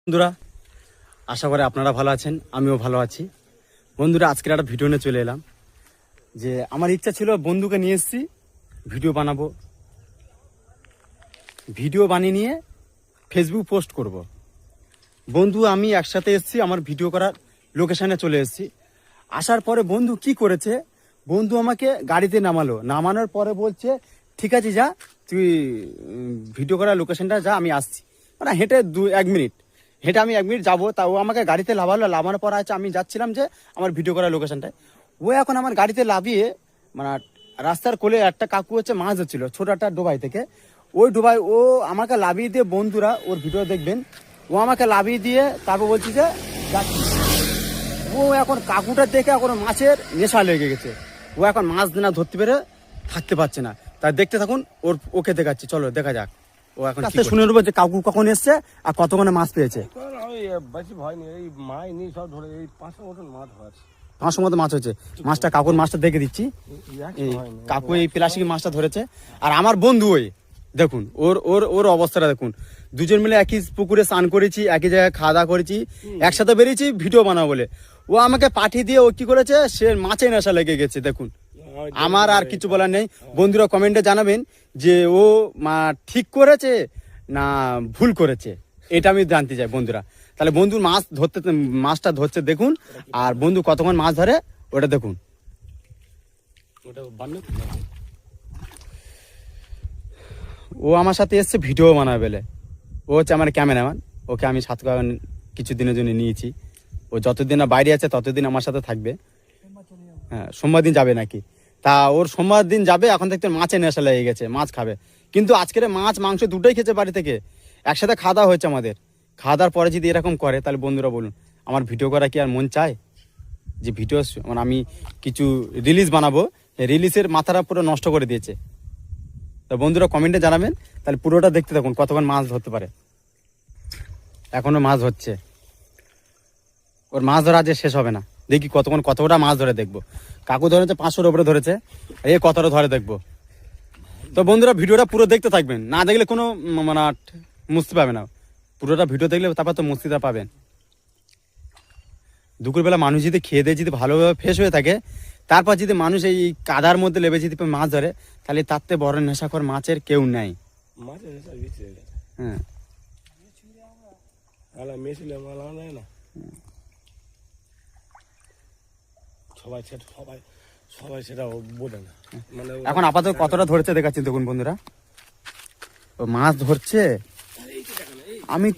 বন্ধুরা, আশা করি আপনারা ভালো আছেন, আমিও ভালো আছি। বন্ধুরা, আজকের একটা ভিডিও নিয়ে চলে এলাম। যে আমার ইচ্ছা ছিল বন্ধুকে নিয়ে এসেছি, ভিডিও বানাবো, ভিডিও বানিয়ে নিয়ে ফেসবুক পোস্ট করব। বন্ধু আমি একসাথে এসেছি, আমার ভিডিও করার লোকেশনে চলে এসেছি। আসার পরে বন্ধু কি করেছে, বন্ধু আমাকে গাড়িতে নামানোর পরে বলছে ঠিক আছে যা, তুই ভিডিও করার লোকেশনটা যা, আমি আসছি। মানে হেঁটে 1 মিনিট হেঁটে আমি 1 মিনিট যাবো, তা ও আমাকে গাড়িতে লাভানোর পর আছে আমি যাচ্ছিলাম যে আমার ভিডিও করার লোকেশনটায়। ও এখন আমার গাড়িতে লাভিয়ে মানে রাস্তার কোলে একটা কাকু হচ্ছে মাছ ধরছিল ছোট একটা ডোবাই থেকে। ওই ডোবাই ও আমাকে লাভিয়ে দিয়ে, বন্ধুরা ওর ভিডিও দেখবেন, ও আমাকে লাভিয়ে দিয়ে তারপর বলছি যে যাচ্ছি। ও এখন কাকুটা দেখে এখন মাছের নেশা লেগে গেছে। ও এখন মাছ না ধরতে পেরে থাকতে পারছে না। তাই দেখতে থাকুন, ওকে দেখাচ্ছি, চলো দেখা যাক। ও এখন শুনে নেবো যে কাকু কখন এসছে আর কতক্ষণে মাছ পেয়েছে। বেশি ভয় নেই, এই মাছ নিয়ে সব ধরে এই 500 মতন মাছ হয়েছে। 500 মতো মাছ হয়েছে। মাছটা কাকুর মাছটা দেখে দিচ্ছি। এই কাকু এই প্লাস্টিক মাছটা ধরেছে। আর আমার বন্ধু ওই দেখুন, ওর ওর ওর অবস্থাটা দেখুন। দুজন মিলে একই পুকুরে স্নান করেছি, একই জায়গায় খাওয়া দাওয়া করেছি, একসাথে বেরিয়েছি ভিডিও বানাবো বলে। ও আমাকে পাঠিয়ে দিয়ে ও কি করেছে, সে মাছে নেশা লেগে গেছে। দেখুন, আমার আর কিছু বলার নেই। বন্ধুরা কমেন্টে জানাবেন যে ও ঠিক করেছে না ভুল করেছে, এটা আমি জানতে চাই বন্ধুরা। তাহলে বন্ধুর মাছটা ধরছে দেখুন, আর বন্ধু কতক্ষণ মাছ ধরে ওটা দেখুন। ও আমার সাথে এসছে ভিডিও বানাবে বলে। ও হচ্ছে আমার ক্যামেরাম্যান। ওকে আমি সাতকান কিছু দিনের জন্য নিয়েছি। ও যতদিন না বাইরে আছে ততদিন আমার সাথে থাকবে। হ্যাঁ, সোমবার দিন যাবে নাকি। তা ওর সোমবার দিন যাবে। এখন দেখতে মাছের নেশা লেগে গেছে, মাছ খাবে। কিন্তু আজকের মাছ মাংস দুটোই খেয়েছে বাড়ি থেকে, একসাথে খাওয়া দাওয়া হয়েছে আমাদের। খাওয়া দাওয়ার পরে যদি এরকম করে, তাহলে বন্ধুরা বলুন আমার ভিডিও করা কি আর মন চায়? যে ভিডিও মানে আমি কিছু রিলিজ বানাবো, রিলিজের মাথাটা পুরো নষ্ট করে দিয়েছে। তো বন্ধুরা কমেন্টে জানাবেন, তাহলে পুরোটা দেখতে থাকুন কতক্ষণ মাছ ধরতে পারে। এখনো মাছ ধরছে, ওর মাছ ধরা আজ শেষ হবে না। দেখি কতটা মাছ ধরে দেখবো। কাকু ধরেছে 500-র উপরে ধরেছে, এ কতটা ধরে দেখবো। তো বন্ধুরা ভিডিওটা পুরো দেখতে থাকবেন, না দেখলে কোনো মানে মুস্তি পাবে না। পুরোটা ভিডিও দেখলে তারপর তো মুস্তিটা পাবেন। দুপুরবেলা মানুষ যদি খেয়ে দিয়ে যদি ভালোভাবে ফ্রেশ হয়ে থাকে, তারপর যদি মানুষ এই কাদার মধ্যে লেবে যদি মাছ ধরে, তাহলে তার থেকে বড় নেশাখোর মাছের কেউ নাই। হ্যাঁ, সবাই সেটা বোঝে না। মানে এখন আপাতত কতটা ধরেছে দেখাচ্ছি দেখুন বন্ধুরা। ও মাছ ধরছে, আমি